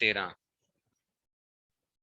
13,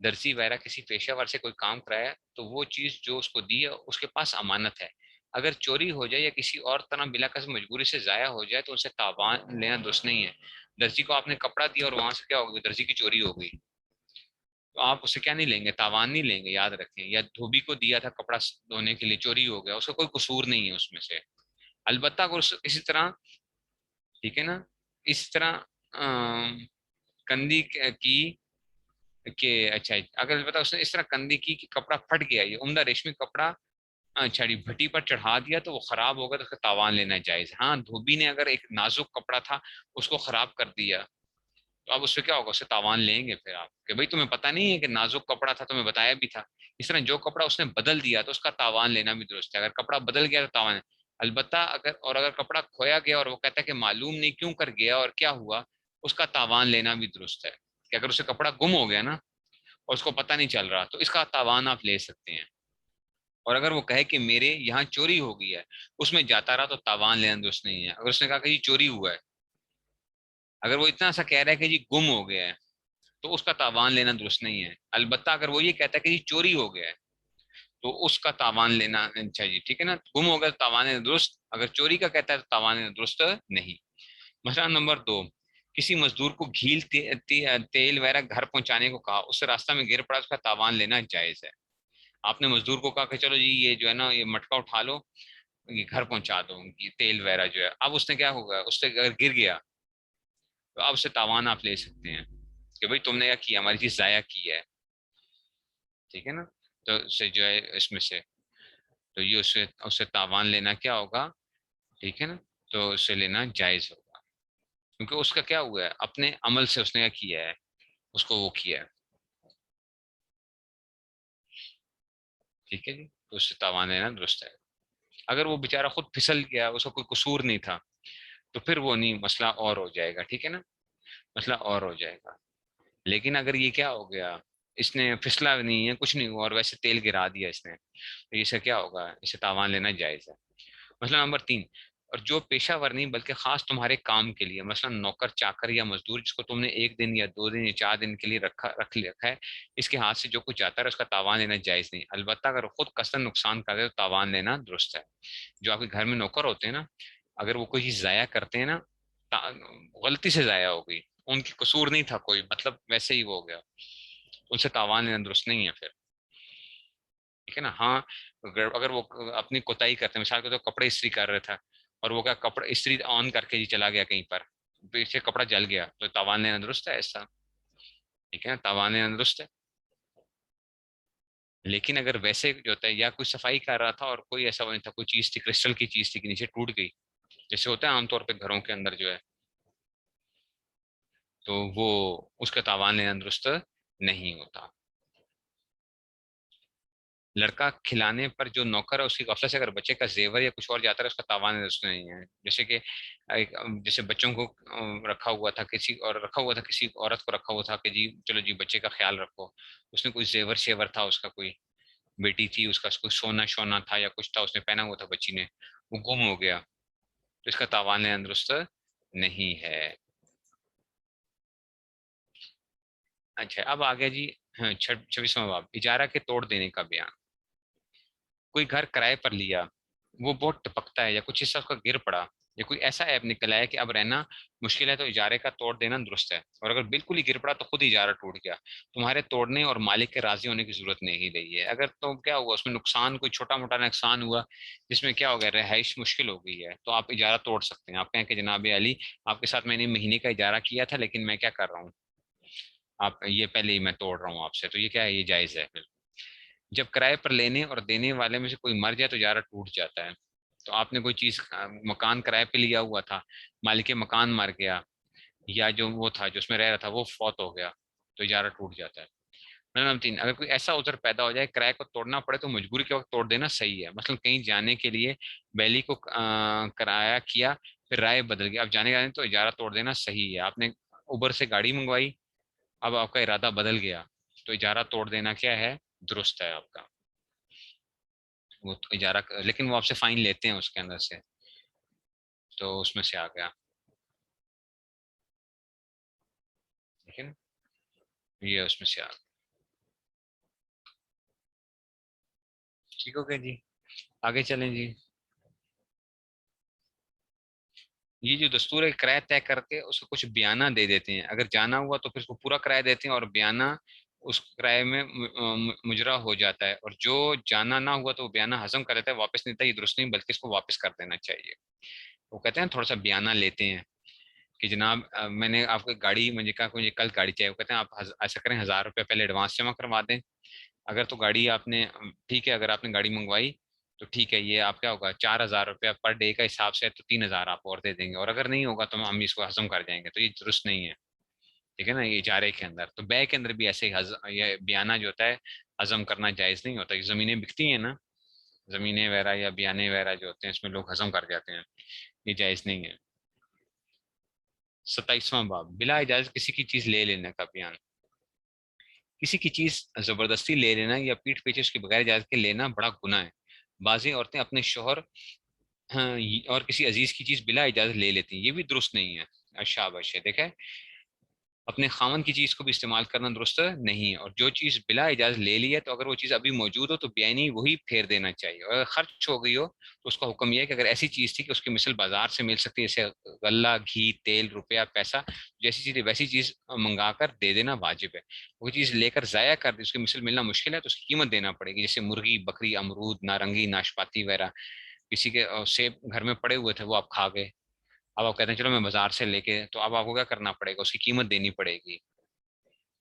درزی وغیرہ کسی پیشہ ور سے کوئی کام کرایا تو وہ چیز جو اس کو دی ہے اس کے پاس امانت ہے، اگر چوری ہو جائے یا کسی اور طرح بلا کسی مجبوری سے ضائع ہو جائے تو اسے تاوان لینا درست نہیں ہے۔ درزی کو آپ نے کپڑا دیا اور وہاں سے کیا ہو گیا، درزی کی چوری ہو گئی، تو آپ اسے کیا نہیں لیں گے، تاوان نہیں لیں گے، یاد رکھیں۔ یا دھوبی کو دیا تھا کپڑا دھونے کے لیے، چوری ہو گیا، اس کا کوئی قصور نہیں ہے اس میں سے۔ البتہ اگر اسی طرح، ٹھیک ہے نا، اس طرح کندھی کی کہ اچھا اگر البتہ اس نے اس طرح کندھی کی کہ کپڑا پھٹ گیا، یہ عمدہ ریشمی کپڑا اچھا جی بھٹی پر چڑھا دیا تو وہ خراب ہوگا تو اس کا تاوان لینا جائز۔ ہاں دھوبی نے اگر ایک نازک کپڑا تھا اس کو خراب کر دیا تو اب اس سے کیا ہوگا، اس سے تاوان لیں گے پھر آپ کہ بھائی تمہیں پتہ نہیں ہے کہ نازک کپڑا تھا، تمہیں بتایا بھی تھا۔ اس طرح جو کپڑا اس نے بدل دیا تو اس کا تاوان لینا بھی درست ہے، اگر کپڑا بدل گیا تو تاوان ہے۔ البتہ اگر کپڑا کھویا گیا اور وہ کہتا ہے کہ معلوم نہیں کیوں کر گیا اور کیا ہوا، اس کا تاوان لینا بھی درست ہے کہ اگر اسے کپڑا گم ہو گیا نا اور اس کو پتہ نہیں چل رہا تو اس کا تاوان آپ لے سکتے ہیں۔ اور اگر وہ کہے کہ میرے یہاں چوری ہو گئی ہے، اس میں جاتا رہا تو تاوان لینا درست نہیں ہے۔ اگر اس نے کہا کہ جی چوری ہوا ہے، اگر وہ اتنا سا کہہ رہا ہے کہ جی گم ہو گیا ہے تو اس کا تاوان لینا درست نہیں ہے۔ البتہ اگر وہ یہ کہتا ہے کہ جی چوری ہو گیا ہے تو اس کا تاوان لینا چاہیے، ٹھیک ہے نا، گم ہو گیا تو تاوان لینا درست، اگر چوری کا کہتا ہے تو تاوان لینا درست نہیں۔ مسئلہ نمبر 2، کسی مزدور کو گھیل تیل وغیرہ گھر پہنچانے کو کہا، اس سے راستہ میں گر پڑا، اس کا تاوان لینا جائز ہے۔ آپ نے مزدور کو کہا کہ چلو جی یہ جو ہے نا یہ مٹکا اٹھا لو، یہ گھر پہنچا دو یہ تیل وغیرہ جو ہے، اب اس نے کیا ہوگا، اس سے اگر گر گیا تو اب اسے تاوان آپ لے سکتے ہیں کہ بھائی تم نے کیا کیا، ہماری چیز ضائع کی ہے، ٹھیک ہے نا، تو اس سے جو ہے اس میں سے تو یہ اس سے تاوان لینا کیا ہوگا، ٹھیک ہے نا، تو اس سے لینا جائز ہوگا کیونکہ اس کا کیا ہوا ہے، اپنے عمل سے اس نے کیا کیا ہے، اس کو وہ کیا ہے، ٹھیک ہے جی، تو اس سے تاوان لینا درست ہے۔ اگر وہ بےچارا خود پھسل گیا، اس کا کوئی قصور نہیں تھا تو پھر وہ نہیں، مسئلہ اور ہو جائے گا، ٹھیک ہے نا، مسئلہ اور ہو جائے گا۔ لیکن اگر یہ کیا ہو گیا، اس نے پھسلا نہیں ہے، کچھ نہیں ہوا اور ویسے تیل گرا دیا اس نے، تو اسے کیا ہوگا، اسے تاوان لینا جائز ہے۔ مسئلہ نمبر 3، اور جو پیشہ ور نہیں بلکہ خاص تمہارے کام کے لیے، مثلا نوکر چاکر یا مزدور جس کو تم نے 1 دن یا 2 دن یا 4 دن کے لیے رکھا ہے، اس کے ہاتھ سے جو کچھ جاتا ہے اس کا تاوان لینا جائز نہیں، البتہ اگر خود قصدن نقصان کر دے تو تاوان لینا درست ہے۔ جو آپ کے گھر میں نوکر ہوتے ہیں نا، اگر وہ کوئی چیز ضائع کرتے ہیں نا، غلطی سے ضائع ہو گئی، ان کی قصور نہیں تھا کوئی، مطلب ویسے ہی وہ ہو گیا، ان سے تاوان لینا درست نہیں ہے پھر، ٹھیک ہے نا۔ ہاں اگر وہ اپنی کوتاہی کرتے ہیں، مثال کے طور پر کپڑے استری کر رہے تھا اور وہ کیا کپڑے استری آن کر کے جی چلا گیا کہیں پر، پیچھے کپڑا جل گیا تو تاوان لینا درست ہے ایسا، ٹھیک ہے نا، تاوان لینا درست ہے۔ لیکن اگر ویسے جو ہوتا ہے یا کوئی صفائی کر رہا تھا اور کوئی ایسا وہ نہیں تھا، کوئی چیز تھی کرسٹل کی چیز تھی کہ نیچے ٹوٹ گئی، جیسے ہوتا ہے عام طور پہ گھروں کے اندر جو ہے، تو وہ اس کا تاوان لینا درست نہیں ہوتا۔ لڑکا کھلانے پر جو نوکر ہے اس کی غفلت سے اگر بچے کا زیور یا کچھ اور جاتا ہے اس کا تاوان درست نہیں ہے، جیسے کہ جیسے بچوں کو رکھا ہوا تھا کسی عورت کو رکھا ہوا تھا کہ جی چلو جی بچے کا خیال رکھو، اس نے کوئی زیور شیور تھا، اس کا کوئی بیٹی تھی، اس کا کوئی سونا شونا تھا یا کچھ تھا، اس نے پہنا ہوا تھا بچی نے، وہ گم ہو گیا تو اس کا تاوان لینا درست نہیں ہے۔ اچھا اب آ گیا جی، 26واں باب، اجارہ کے توڑ دینے کا بیان۔ کوئی گھر کرائے پر لیا، وہ بہت ٹپکتا ہے یا کچھ حصہ اس کا گر پڑا یا کوئی ایسا ایپ نکل آیا کہ اب رہنا مشکل ہے تو اجارے کا توڑ دینا درست ہے، اور اگر بالکل ہی گر پڑا تو خود اجارہ ٹوٹ گیا، تمہارے توڑنے اور مالک کے راضی ہونے کی ضرورت نہیں رہی ہے۔ اگر تو کیا ہوا، اس میں نقصان کوئی چھوٹا موٹا نقصان ہوا جس میں کیا ہو گیا، رہائش مشکل ہو گئی ہے، تو آپ اجارہ توڑ سکتے ہیں۔ آپ کہیں کہ جناب علی آپ کے ساتھ میں نے مہینے کا اجارہ کیا تھا لیکن میں کیا کر رہا ہوں، آپ یہ پہلے ہی میں توڑ رہا ہوں آپ سے، تو یہ کیا ہے، یہ جائز ہے۔ جب کرائے پر لینے اور دینے والے میں سے کوئی مر جائے تو اجارہ ٹوٹ جاتا ہے۔ تو آپ نے کوئی چیز مکان کرائے پہ لیا ہوا تھا، مالک مکان مر گیا یا جو وہ تھا جو اس میں رہ رہا تھا وہ فوت ہو گیا تو اجارہ ٹوٹ جاتا ہے۔ نمبر 3، اگر کوئی ایسا عذر پیدا ہو جائے کرائے کو توڑنا پڑے تو مجبوری کے وقت توڑ دینا صحیح ہے، مثلا کہیں جانے کے لیے بیلی کو کرایہ کیا پھر رائے بدل گیا، اب جانے کا تو اجارہ توڑ دینا صحیح ہے۔ آپ نے اوبر سے گاڑی منگوائی، اب آپ کا ارادہ بدل گیا تو اجارہ توڑ دینا کیا ہے، درست ہے آپ کا، وہ اجارہ، لیکن وہ آپ سے فائن لیتے ہیں اس کے اندر سے، تو اس میں سے آ گیا، ٹھیک ہے نا، یہ اس میں سے آ گیا۔ ٹھیک ہو گیا جی. آگے چلیں جی. یہ جو دستور ہے کرایہ طے کر کے اس کو کچھ بیانہ دے دیتے ہیں. اگر جانا ہوا تو پھر اس کو پورا کرایہ دیتے ہیں اور بیانہ اس کرائے میں مجرا ہو جاتا ہے. اور جو جانا نہ ہوا تو وہ بیانہ ہضم کر لیتا ہے, واپس نہیں دیتا. یہ درست نہیں, بلکہ اس کو واپس کر دینا چاہیے. وہ کہتے ہیں تھوڑا سا بیانہ لیتے ہیں کہ جناب میں نے آپ کو گاڑی, مجھے کہا مجھے کل گاڑی چاہیے. وہ کہتے ہیں آپ ایسا کریں 1000 روپے پہلے ایڈوانس جمع کروا دیں. اگر تو گاڑی آپ نے, ٹھیک ہے, اگر آپ نے گاڑی منگوائی تو ٹھیک ہے, یہ آپ کیا ہوگا 4000 روپیہ پر ڈے کا حساب سے, تو 3000 آپ اور دے دیں گے. اور اگر نہیں ہوگا تو ہم اس کو ہضم کر جائیں گے. تو یہ درست نہیں ہے, ٹھیک ہے نا. یہ اجارے کے اندر, تو بے کے اندر بھی ایسے ہی یہ بیانہ جو ہوتا ہے ہضم کرنا جائز نہیں ہوتا. یہ زمینیں بکتی ہیں نا, زمینیں وغیرہ یا بیانے وغیرہ جو ہوتے ہیں اس میں لوگ ہضم کر جاتے ہیں, یہ جائز نہیں ہے. 27واں باب, بلا اجازت کسی کی چیز لے لینے کا بیان. کسی کی چیز زبردستی لے لینا یا پیٹھ پیچھے اس کے بغیر اجازت کے لینا بڑا گناہ ہے. بعضی عورتیں اپنے شوہر, ہاں, اور کسی عزیز کی چیز بلا اجازت لے لیتی ہیں, یہ بھی درست نہیں ہے. شاباش ہے, دیکھیں اپنے خامن کی چیز کو بھی استعمال کرنا درست نہیں ہے. اور جو چیز بلا اجازت لے لی ہے تو اگر وہ چیز ابھی موجود ہو تو بیانی وہی پھیر دینا چاہیے. اور اگر خرچ ہو گئی ہو تو اس کا حکم یہ ہے کہ اگر ایسی چیز تھی کہ اس کی مثل بازار سے مل سکتی ہے, جیسے غلہ, گھی, تیل, روپیہ, پیسہ, جیسی چیز ویسی چیز منگا کر دے دینا واجب ہے. وہ چیز لے کر ضائع کر دی, اس کی مثل ملنا مشکل ہے تو اس کی قیمت دینا پڑے گی. جیسے مرغی, بکری, امرود, نارنگی, ناشپاتی وغیرہ. کسی کے سیب گھر میں پڑے ہوئے تھے, وہ آپ کھا گئے. اب آپ کہتے ہیں چلو میں بازار سے لے کے, تو اب آپ کو کیا کرنا پڑے گا, اس کی قیمت دینی پڑے گی.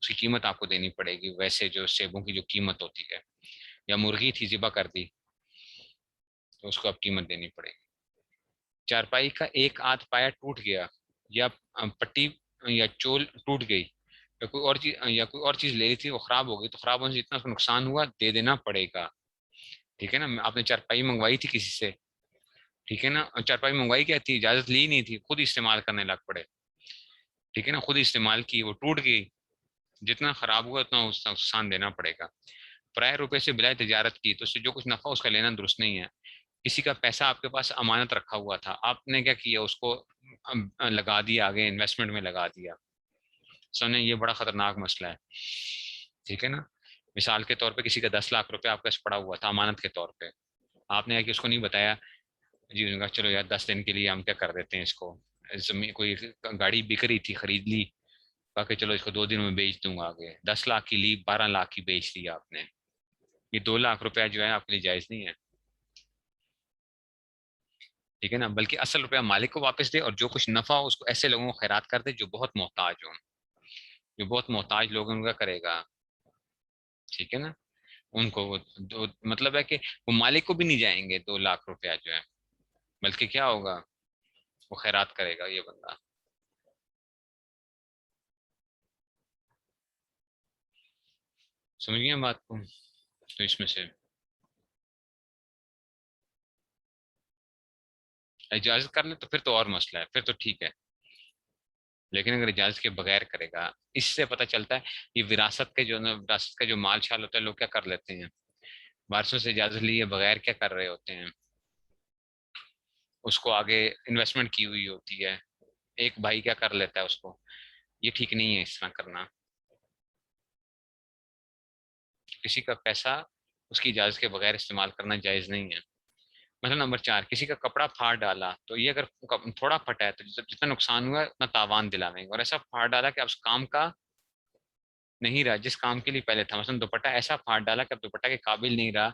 اس کی قیمت آپ کو دینی پڑے گی, ویسے جو سیبوں کی جو قیمت ہوتی ہے. یا مرغی تھی ذبح کر دی تو اس کو اب قیمت دینی پڑے گی. چارپائی کا ایک آدھ پایا ٹوٹ گیا, یا پٹی یا چول ٹوٹ گئی, یا کوئی اور چیز لے لی تھی وہ خراب ہو گئی, تو خراب ہونے سے جتنا اس کو نقصان ہوا دے دینا پڑے گا. ٹھیک ہے نا. آپ نے چارپائی منگوائی تھی کسی سے, ٹھیک ہے نا, چارپائی منگوائی کیا تھی, اجازت لی نہیں تھی, خود استعمال کرنے لگ پڑے, ٹھیک ہے نا, خود استعمال کی, وہ ٹوٹ گئی, جتنا خراب ہوا اتنا اس کا نقصان دینا پڑے گا. پرائے روپے سے بلائے تجارت کی تو اس سے جو کچھ نفع اس کا لینا درست نہیں ہے. کسی کا پیسہ آپ کے پاس امانت رکھا ہوا تھا, آپ نے کیا کیا, اس کو لگا دیا, آگے انویسٹمنٹ میں لگا دیا. سمجھیں یہ بڑا خطرناک مسئلہ ہے, ٹھیک ہے نا. مثال کے طور پہ کسی کا 10 لاکھ روپے آپ کا پڑا ہوا تھا امانت کے طور پہ, آپ نے کہ اس کو نہیں بتایا, جی نے کہا چلو یار 10 دن کے لیے ہم کیا کر دیتے ہیں اس کو, زمین کوئی گاڑی بک رہی تھی, خرید لی, کہا کہ چلو اس کو 2 دن میں بیچ دوں گا, آگے 10 لاکھ کی لی, 12 لاکھ کی بیچ دی آپ نے. یہ 2 لاکھ روپیہ جو ہے آپ کے لیے جائز نہیں ہے, ٹھیک ہے نا. بلکہ اصل روپیہ مالک کو واپس دے, اور جو کچھ نفع ہو اس کو ایسے لوگوں کو خیرات کر دے جو بہت محتاج ہوں. جو بہت محتاج لوگ ہیں ان کا کرے گا, ٹھیک ہے نا. ان کو مطلب ہے کہ وہ مالک کو بھی نہیں جائیں گے 2 لاکھ روپیہ جو ہے, بلکہ کیا ہوگا, وہ خیرات کرے گا یہ بندہ. سمجھ گئے بات کو. تو اس میں سے اجازت کر لے تو پھر تو اور مسئلہ ہے, پھر تو ٹھیک ہے. لیکن اگر اجازت کے بغیر کرے گا, اس سے پتہ چلتا ہے یہ وراثت کے جو وراثت کا جو مال شال ہوتا ہے لوگ کیا کر لیتے ہیں, وارثوں سے اجازت لیے بغیر کیا کر رہے ہوتے ہیں, اس کو آگے انویسٹمنٹ کی ہوئی ہوتی ہے. ایک بھائی کیا کر لیتا ہے اس کو, یہ ٹھیک نہیں ہے اس طرح کرنا. کسی کا پیسہ اس کی اجازت کے بغیر استعمال کرنا جائز نہیں ہے. مثلا نمبر 4, کسی کا کپڑا پھاڑ ڈالا, تو یہ اگر تھوڑا پھٹا ہے تو جتنا نقصان ہوا ہے اتنا تاوان دلاویں گے. اور ایسا پھاڑ ڈالا کہ اب اس کام کا نہیں رہا جس کام کے لیے پہلے تھا. مثلا دوپٹہ ایسا پھاڑ ڈالا کہ اب دوپٹہ کے قابل نہیں رہا.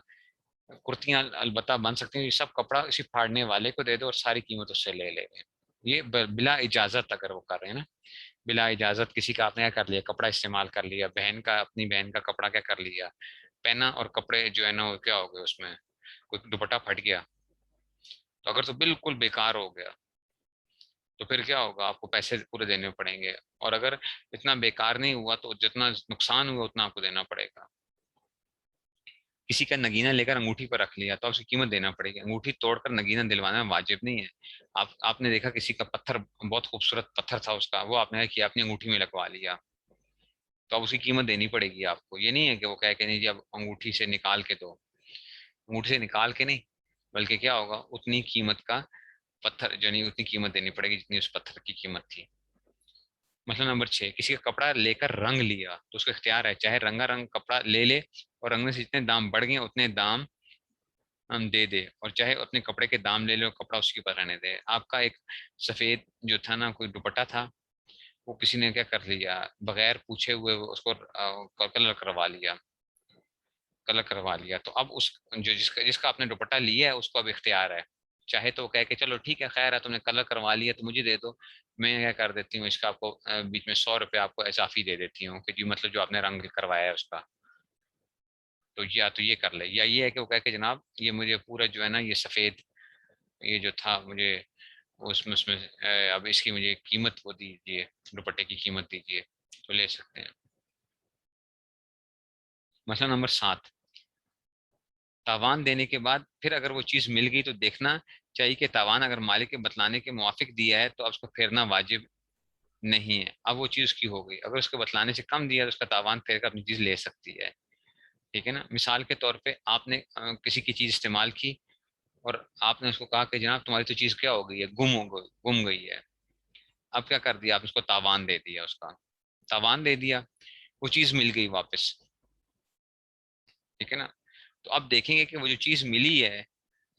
کرتیاں البتہ بن سکتی ہیں, یہ سب کپڑا اسی پھاڑنے والے کو دے دو اور ساری قیمت اس سے لے لے گے. یہ بلا اجازت اگر وہ کر رہے ہیں نا, بلا اجازت کسی کا آپ نے کیا کر لیا, کپڑا استعمال کر لیا, بہن کا, اپنی بہن کا کپڑا کیا کر لیا, پہنا, اور کپڑے جو ہے نا وہ کیا ہو گئے, اس میں کوئی دوپٹہ پھٹ گیا, تو اگر تو بالکل بیکار ہو گیا تو پھر کیا ہوگا, آپ کو پیسے پورے دینے پڑیں گے. اور اگر اتنا بیکار نہیں ہوا تو جتنا نقصان ہوا اتنا آپ کو دینا پڑے گا. کسی کا نگینہ لے کر انگوٹھی پر رکھ لیا تو اس کی قیمت دینا پڑے گی. انگوٹھی توڑ کر نگینہ دلوانا واجب نہیں ہے. آپ نے دیکھا کسی کا پتھر, بہت خوبصورت پتھر تھا اس کا, وہ آپ نے کیا اپنی انگوٹھی میں لگوا لیا, تو اب اس کی قیمت دینی پڑے گی آپ کو. یہ نہیں ہے کہ وہ کہے کہ نہیں جی اب انگوٹھی سے نکال کے دو, انگوٹھی سے نکال کے نہیں, بلکہ کیا ہوگا, اتنی قیمت کا پتھر جو نہیں, اتنی قیمت دینی پڑے گی جتنی اس پتھر کی قیمت تھی. مثلا نمبر 6, کسی کا کپڑا لے کر رنگ لیا, تو اس کا اختیار ہے, چاہے رنگا رنگ کپڑا لے لے اور رنگنے سے جتنے دام بڑھ گئے اتنے دام ہم دے دے، اور چاہے اپنے کپڑے کے دام لے لو، کپڑا اس کے اوپر رہنے دے. آپ کا ایک سفید جو تھا نا کوئی دوپٹہ تھا، وہ کسی نے کیا کر لیا، بغیر پوچھے ہوئے وہ اس کو کلر کروا لیا، کلر کروا لیا. تو اب اس جو جس کا آپ نے دوپٹہ لیا ہے اس کو اب اختیار ہے، چاہے تو وہ کہے کہ چلو ٹھیک ہے خیر ہے، تم نے کلر کروا لیا تو مجھے دے دو، میں کیا کر دیتی ہوں اس کا آپ کو بیچ میں 100 روپے آپ کو اضافی دے دیتی ہوں کہ جی مطلب جو آپ نے رنگ کروایا ہے اس کا. تو یا تو یہ کر لے، یا یہ ہے کہ وہ کہے کہ جناب یہ مجھے پورا جو ہے نا یہ سفید یہ جو تھا مجھے اس میں اب اس کی مجھے قیمت وہ دیجیے، دوپٹے کی قیمت دیجیے، تو لے سکتے ہیں. مسئلہ نمبر 7، تاوان دینے کے بعد پھر اگر وہ چیز مل گئی تو دیکھنا چاہیے کہ تاوان اگر مالک کے بتلانے کے موافق دیا ہے تو اب اس کو پھیرنا واجب نہیں ہے. اب وہ چیز اس کی ہو گئی، اگر اس کو بتلانے سے کم دیا تو اس کا تاوان پھیر کر اپنی چیز لے سکتی ہے. ٹھیک ہے نا. مثال کے طور پہ آپ نے کسی کی چیز استعمال کی اور آپ نے اس کو کہا کہ جناب تمہاری تو چیز کیا ہو گئی ہے، گم گئی ہے. اب کیا کر دیا، آپ اس کو تاوان دے دیا، اس کا تاوان دے دیا، وہ چیز مل گئی واپس. ٹھیک ہے نا. تو اب دیکھیں گے کہ وہ جو چیز ملی ہے،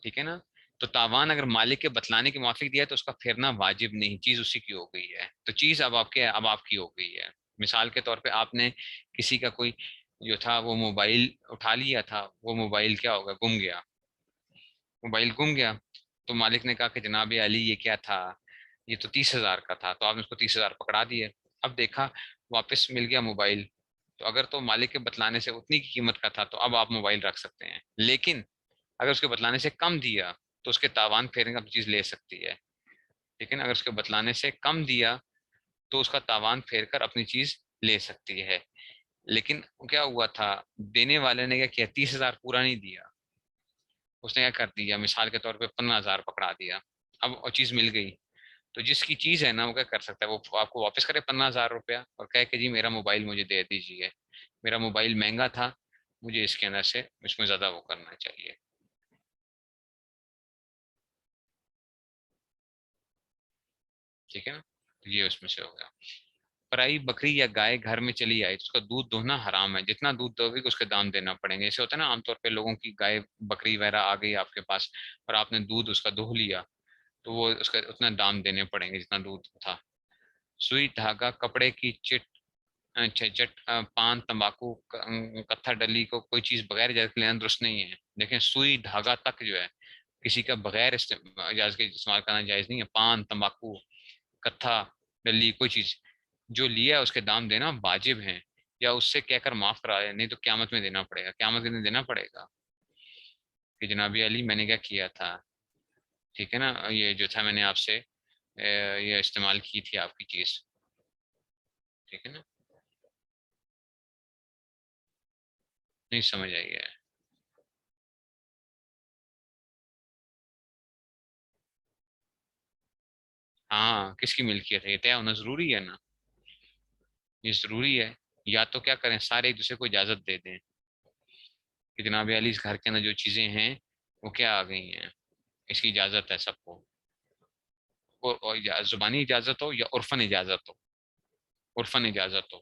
ٹھیک ہے نا، تو تاوان اگر مالک کے بتلانے کے موافق دیا ہے تو اس کا پھیرنا واجب نہیں، چیز اسی کی ہو گئی ہے. تو چیز اب آپ کی ہو گئی ہے. مثال کے طور پہ آپ نے کسی کا کوئی جو تھا وہ موبائل اٹھا لیا تھا، وہ موبائل کیا ہوگا، گم گیا، موبائل گم گیا. تو مالک نے کہا کہ جناب علی یہ کیا تھا، یہ تو 30,000 کا تھا، تو آپ نے اس کو 30,000 پکڑا دیے. اب دیکھا واپس مل گیا موبائل، تو اگر تو مالک کے بتلانے سے اتنی کی قیمت کا تھا تو اب آپ موبائل رکھ سکتے ہیں. لیکن اگر اس کے بتلانے سے کم دیا تو اس کے تاوان پھیریں گے، اپنی چیز لے سکتی ہے. لیکن اگر اس کے بتلانے سے کم دیا تو اس کا تاوان پھیر کر اپنی چیز لے سکتی ہے. لیکن کیا ہوا تھا، دینے والے نے کیا کیا، 30,000 پورا نہیں دیا، اس نے کیا کر دیا، مثال کے طور پہ 15,000 پکڑا دیا. اب وہ چیز مل گئی، تو جس کی چیز ہے نا وہ کیا کر سکتا ہے، وہ آپ کو واپس کرے 15,000 روپیہ اور کہے کہ جی میرا موبائل مجھے دے دیجیے، میرا موبائل مہنگا تھا، مجھے اس کے اندر سے اس میں زیادہ وہ کرنا چاہیے. ٹھیک ہے نا. تو یہ اس میں سے ہو گیا. پرائی بکری یا گائے گھر میں چلی آئی تو اس کا دودھ دوہنا حرام ہے، جتنا دودھ دو گی اس کے دام دینا پڑیں گے. ایسے ہوتا ہے نا عام طور پہ لوگوں کی گائے بکری وغیرہ آ گئی آپ کے پاس اور آپ نے دودھ اس کا دوہ لیا تو وہ اس کا اتنا دام دینے پڑیں گے جتنا دودھ تھا. سوئی دھاگا کپڑے کی چٹ، اچھا چٹ، پان تمباکو کتھا ڈلی کو کوئی چیز بغیر اجازت کے لینا درست نہیں ہے. دیکھیں سوئی دھاگا تک جو ہے کسی کا بغیر اجازت کے استعمال کرنا جائز نہیں ہے. پان تمباکو کتھا ڈلی کوئی چیز جو لیا ہے اس کے دام دینا واجب ہیں، یا اس سے کہہ کر معاف کرا ہے، نہیں تو قیامت میں دینا پڑے گا، قیامت کے دن دینا پڑے گا کہ جناب علی میں نے کیا کیا تھا. ٹھیک ہے نا. یہ جو تھا میں نے آپ سے یہ استعمال کی تھی آپ کی چیز. ٹھیک ہے نا. نہیں سمجھ آئی ہے. ہاں کس کی ملکیت ہے، یہ طے ہونا ضروری ہے نا، یہ ضروری ہے. یا تو کیا کریں سارے ایک دوسرے کو اجازت دے دیں کہ جناب علی اس گھر کے اندر جو چیزیں ہیں وہ کیا آ گئی ہیں، اس کی اجازت ہے سب کو. اور زبانی اجازت ہو یا عرفن اجازت ہو، عرفن اجازت ہو.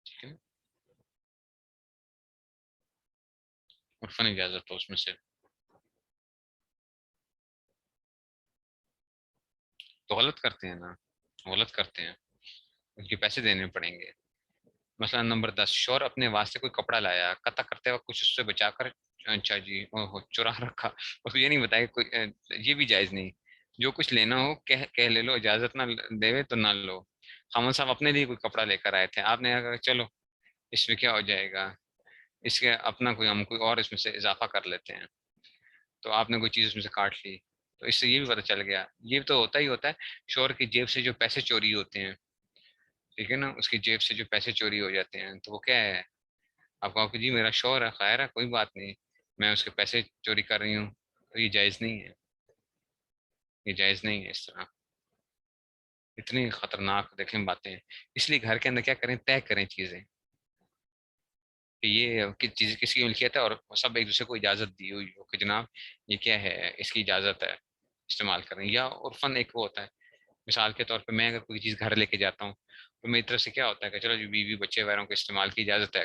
ٹھیک ہے. عرفن اجازت ہو اس میں سے. تو غلط کرتے ہیں نا، غلط کرتے ہیں، ان کے پیسے دینے پڑیں گے. مثلا نمبر 10، شور اپنے واسطے کوئی کپڑا لایا، قطع کرتے وقت کچھ اس سے بچا کر، اچھا جی چرا رکھا، اس کو یہ نہیں بتایا کوئی یہ بھی جائز نہیں. جو کچھ لینا ہو کہہ لے لو، اجازت نہ دے تو نہ لو. خامن صاحب اپنے لیے کوئی کپڑا لے کر آئے تھے، آپ نے کہا چلو اس میں کیا ہو جائے گا، اس کے اپنا کوئی ہم کوئی اور اس میں سے اضافہ کر لیتے ہیں، تو آپ نے کوئی چیز اس میں سے کاٹ لی. تو اس سے یہ بھی پتہ چل گیا، یہ تو ہوتا ہی ہوتا ہے. شور کی جیب سے جو پیسے چوری ہوتے ہیں، ٹھیک ہے نا، اس کی جیب سے جو پیسے چوری ہو جاتے ہیں تو وہ کیا ہے، آپ کہو کہ جی میرا شور ہے، خیر ہے کوئی بات نہیں، میں اس کے پیسے چوری کر رہی ہوں، تو یہ جائز نہیں ہے، یہ جائز نہیں ہے اس طرح. اتنی خطرناک دیکھیں باتیں. اس لیے گھر کے اندر کیا کریں، طے کریں چیزیں کہ یہ کس چیز کس کی ملکیت ہے، اور سب ایک دوسرے کو اجازت دی ہوئی ہو کہ جناب یہ کیا ہے، اس کی اجازت ہے استعمال کریں. یا عرفن ایک وہ ہوتا ہے، مثال کے طور پہ میں اگر کوئی چیز گھر لے کے جاتا ہوں تو میری طرف سے کیا ہوتا ہے کہ چلو جو بیوی بچے وغیرہ کو استعمال کی اجازت ہے.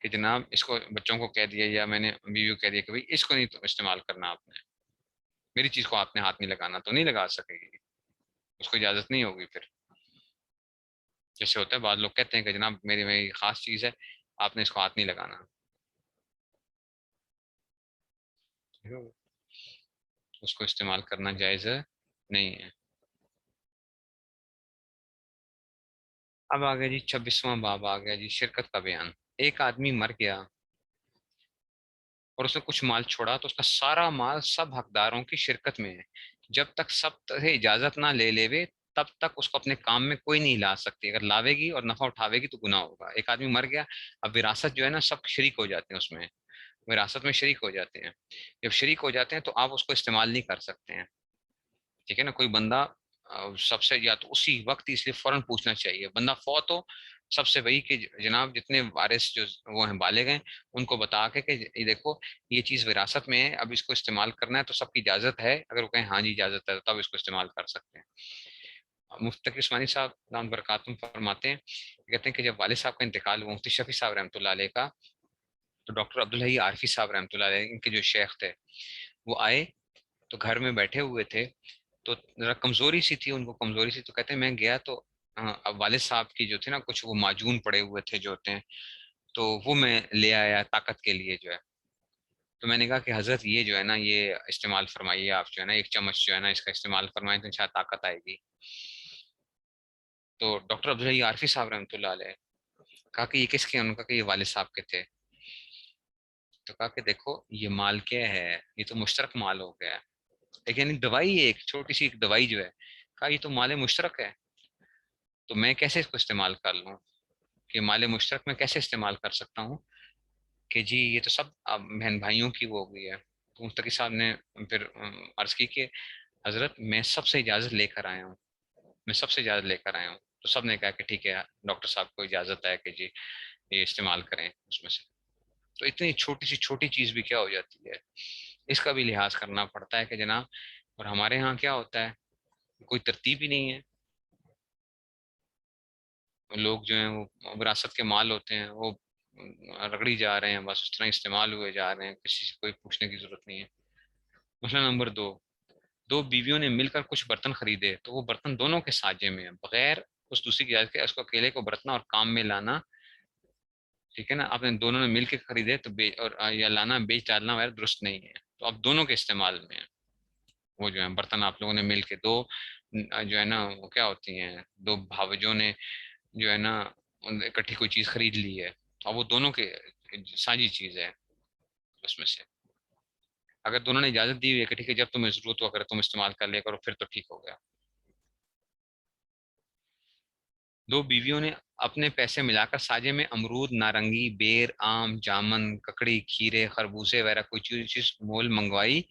کہ جناب اس کو بچوں کو کہہ دیا یا میں نے بیوی کو کہہ دیا کہ بھائی اس کو نہیں تو استعمال کرنا آپ نے، میری چیز کو آپ نے ہاتھ نہیں لگانا، تو نہیں لگا سکے گی، اس کو اجازت نہیں ہوگی پھر. جیسے ہوتا ہے بعض لوگ کہتے ہیں کہ جناب میری خاص چیز ہے، آپ نے اس کو ہاتھ نہیں لگانا، اس کو استعمال کرنا جائز نہیں ہے. اب آ گیا جی 26واں باب آ گیا جی، شرکت کا بیان. ایک آدمی مر گیا اور اس نے کچھ مال چھوڑا، تو اس کا سارا مال سب حقداروں کی شرکت میں ہے. جب تک سب سے اجازت نہ لے لیوے تب تک اس کو اپنے کام میں کوئی نہیں لا سکتی. اگر لاوے گی اور نفع اٹھاوے گی تو گناہ ہوگا. ایک آدمی مر گیا، اب وراثت جو ہے نا سب شریک ہو جاتے ہیں اس میں، وراثت میں شریک ہو جاتے ہیں. جب شریک ہو جاتے ہیں تو آپ اس کو استعمال نہیں کر سکتے ہیں. ٹھیک ہے نا. کوئی بندہ سب سے یا تو اسی وقت اس لیے فوراً پوچھنا چاہیے. بندہ فوت ہو، سب سے وہی کہ جناب جتنے وارث جو وہ ہیں بالغ ہیں ان کو بتا کے کہ یہ دیکھو یہ چیز وراثت میں ہے، اب اس کو استعمال کرنا ہے تو سب کی اجازت ہے. اگر وہ کہیں ہاں جی اجازت ہے تب اس کو استعمال کر سکتے ہیں. مفتی تقی عثمانی صاحب رحمۃ برکاتہم فرماتے ہیں، کہتے ہیں کہ جب والد صاحب کا انتقال ہوا، مفتی شفیع صاحب رحمۃ اللہ علیہ کا، تو ڈاکٹر عبدالحی عارفی صاحب رحمۃ اللہ علیہ ان کے جو شیخ تھے وہ آئے تو گھر میں بیٹھے ہوئے تھے. تو ذرا کمزوری سی تھی، ان کو کمزوری سی، تو کہتے ہیں میں گیا تو اب والد صاحب کی جو تھے نا کچھ وہ معجون پڑے ہوئے تھے جو ہوتے ہیں، تو وہ میں لے آیا طاقت کے لیے جو ہے. تو میں نے کہا کہ حضرت یہ جو ہے نا یہ استعمال فرمائیے، آپ جو ہے نا ایک چمچ جو ہے نا اس کا استعمال فرمائیں تو انشاءاللہ طاقت آئے گی. تو ڈاکٹر عبدالحی عارفی صاحب رحمۃ اللہ علیہ کہا کہ یہ کس کے ہیں؟ انہوں نے کہا کہ یہ والد صاحب کے تھے. تو کہا کہ دیکھو یہ مال کیا ہے، یہ تو مشترک مال ہو گیا ہے. ایک یعنی دوائی ہے، ایک چھوٹی سی ایک دوائی جو ہے، کہا یہ تو مال مشترک ہے، تو میں کیسے اس کو استعمال کر لوں؟ کہ مال مشترک میں کیسے استعمال کر سکتا ہوں؟ کہ جی یہ تو سب بہن بھائیوں کی وہ ہو گئی ہے. تو مفتقی صاحب نے پھر عرض کی کہ حضرت میں سب سے اجازت لے کر آیا ہوں، میں سب سے اجازت لے کر آیا ہوں. تو سب نے کہا کہ ٹھیک ہے ڈاکٹر صاحب کو اجازت ہے کہ جی یہ استعمال کریں اس میں سے. تو اتنی چھوٹی سی چھوٹی چیز بھی کیا ہو جاتی ہے، اس کا بھی لحاظ کرنا پڑتا ہے کہ جناب. اور ہمارے ہاں کیا ہوتا ہے، کوئی ترتیب ہی نہیں ہے. لوگ جو ہیں وہ وراثت کے مال ہوتے ہیں وہ رگڑی جا رہے ہیں، بس اس طرح استعمال ہوئے جا رہے ہیں، کسی سے کوئی پوچھنے کی ضرورت نہیں ہے. مسئلہ نمبر 2، دو بیویوں نے مل کر کچھ برتن خریدے تو وہ برتن دونوں کے سانجے میں ہیں بغیر اس دوسری کی اجازت کے اس کو اکیلے کو برتنا اور کام میں لانا. ٹھیک ہے نا. آپ نے دونوں نے مل کے خریدے تو اور یا لانا بیچ ڈالنا وغیرہ درست نہیں ہے، تو اب دونوں کے استعمال میں ہیں. وہ جو ہے برتن آپ لوگوں نے مل کے دو جو ہے نا وہ کیا ہوتی ہیں دو بھاوجوں نے جو ہے نا اکٹھی کوئی چیز خرید لی ہے، اور وہ دونوں کے سانجھی چیز ہے. اس میں سے اگر دونوں نے اجازت دی ہوئی ہے کہ ٹھیک ہے جب تمہیں ضرورت ہو اگر تم استعمال کر لیا کرو پھر تو ٹھیک ہو گیا. دو بیویوں نے اپنے پیسے ملا کر ساجے میں امرود، نارنگی، بیر، آم، جامن، ککڑی، کھیرے، خربوزے وغیرہ کوئی چیز مول منگوائی.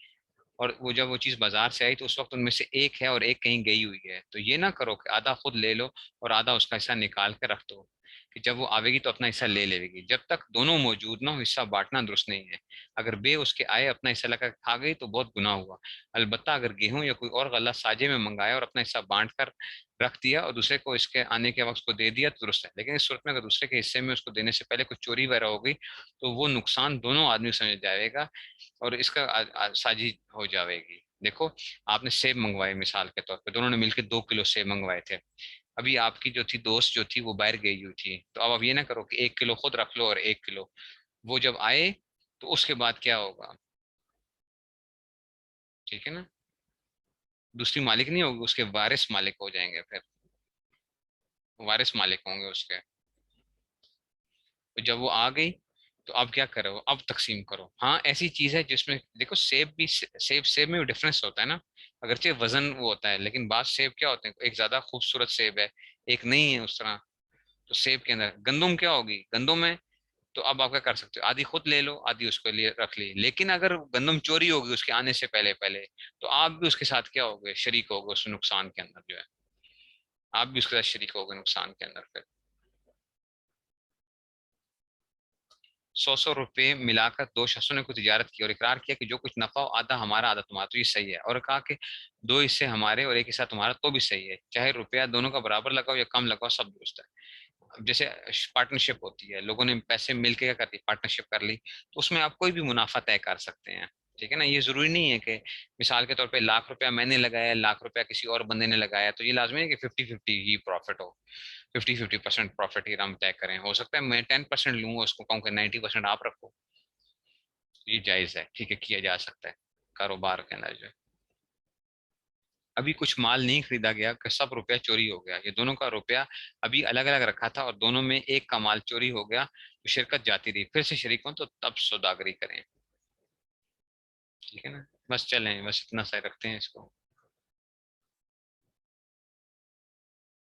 اور وہ جب وہ چیز بازار سے آئی تو اس وقت ان میں سے ایک ہے اور ایک کہیں گئی ہوئی ہے. تو یہ نہ کرو کہ آدھا خود لے لو اور آدھا اس کا حصہ نکال کے رکھ دو کہ جب وہ آئے گی تو اپنا حصہ لے لے گی. جب تک دونوں موجود نہ ہو حصہ بانٹنا درست نہیں ہے. اگر بے اس کے آئے اپنا حصہ لگا کے کھا گئی تو بہت گناہ ہوا. البتہ اگر گیہوں یا کوئی اور غلہ ساجے میں منگایا اور اپنا حصہ بانٹ کر رکھ دیا اور دوسرے کو اس کے آنے کے وقت کو دے دیا تو درست ہے. لیکن اس صورت میں اگر دوسرے کے حصے میں اس کو دینے سے پہلے کچھ چوری وغیرہ ہو گئی تو وہ نقصان دونوں آدمی سمجھ جائے گا اور اس کا سازی ہو جاوے گی. دیکھو آپ نے سیب منگوائے مثال کے طور پہ، دونوں نے مل کے 2 کلو سیب منگوائے تھے. ابھی آپ کی جو تھی دوست جو تھی وہ باہر گئی ہوئی تھی، تو اب یہ نہ کرو کہ 1 کلو خود رکھ لو اور 1 کلو وہ جب آئے تو اس کے بعد کیا ہوگا. ٹھیک ہے نا. دوسری مالک نہیں ہوگی، اس کے وارث مالک ہو جائیں گے، پھر وارث مالک ہوں گے اس کے. تو جب وہ آ گئی تو اب کیا کرو، اب تقسیم کرو. ہاں ایسی چیز ہے جس میں دیکھو سیب بھی سیب میں بھی ڈفرینس ہوتا ہے نا. اگرچہ وزن وہ ہوتا ہے لیکن بعض سیب کیا ہوتے ہیں، ایک زیادہ خوبصورت سیب ہے ایک نہیں ہے اس طرح. تو سیب کے اندر گندم کیا ہوگی، گندم میں تو اب آپ کیا کر سکتے ہو، آدھی خود لے لو آدھی اس کے لیے رکھ لی. لیکن اگر گندم چوری ہوگی اس کے آنے سے پہلے پہلے تو آپ بھی اس کے ساتھ کیا ہوگے، شریک ہوگے اس نقصان کے اندر جو ہے. آپ بھی اس کے ساتھ شریک ہوگے نقصان کے اندر. پھر 100 روپے ملا کر دو شخصوں نے کوئی تجارت کی اور اقرار کیا کہ جو کچھ نفع ہو آدھا ہمارا آدھا تمہارا، تو یہ صحیح ہے. اور کہا کہ دو حصے ہمارے اور ایک حصہ تمہارا، تو بھی صحیح ہے. چاہے روپیہ دونوں کا برابر لگاؤ یا کم لگاؤ سب درست ہے. جیسے پارٹنرشپ ہوتی ہے، لوگوں نے پیسے مل کے کیا کرتی پارٹنرشپ کر لی، تو اس میں آپ کوئی بھی منافع طے کر سکتے ہیں، ٹھیک ہے نا. یہ ضروری نہیں ہے کہ مثال کے طور پہ 1,00,000 روپیہ میں نے لگایا، 1,00,000 روپیہ کسی اور بندے نے لگایا، تو یہ لازمی ہے کہ 50-50 ہی پروفٹ ہو، 50-50% پروفٹ ہی ہم طے کریں. ہو سکتا ہے میں 10% لوں گا، اس کو کہوں کہ 90% آپ رکھو. یہ جائز ہے، ٹھیک ہے، کیا جا سکتا ہے کاروبار کے اندر جو ہے. ابھی کچھ مال نہیں خریدا گیا کہ سب روپیہ چوری ہو گیا، یہ دونوں کا روپیہ ابھی الگ الگ رکھا تھا اور دونوں میں ایک کا مال چوری ہو گیا، تو شرکت جاتی رہی، پھر سے شریک ہوں تو تب سوداگری کریں. ٹھیک ہے نا. بس چلیں، بس اتنا سا رکھتے ہیں اس کو.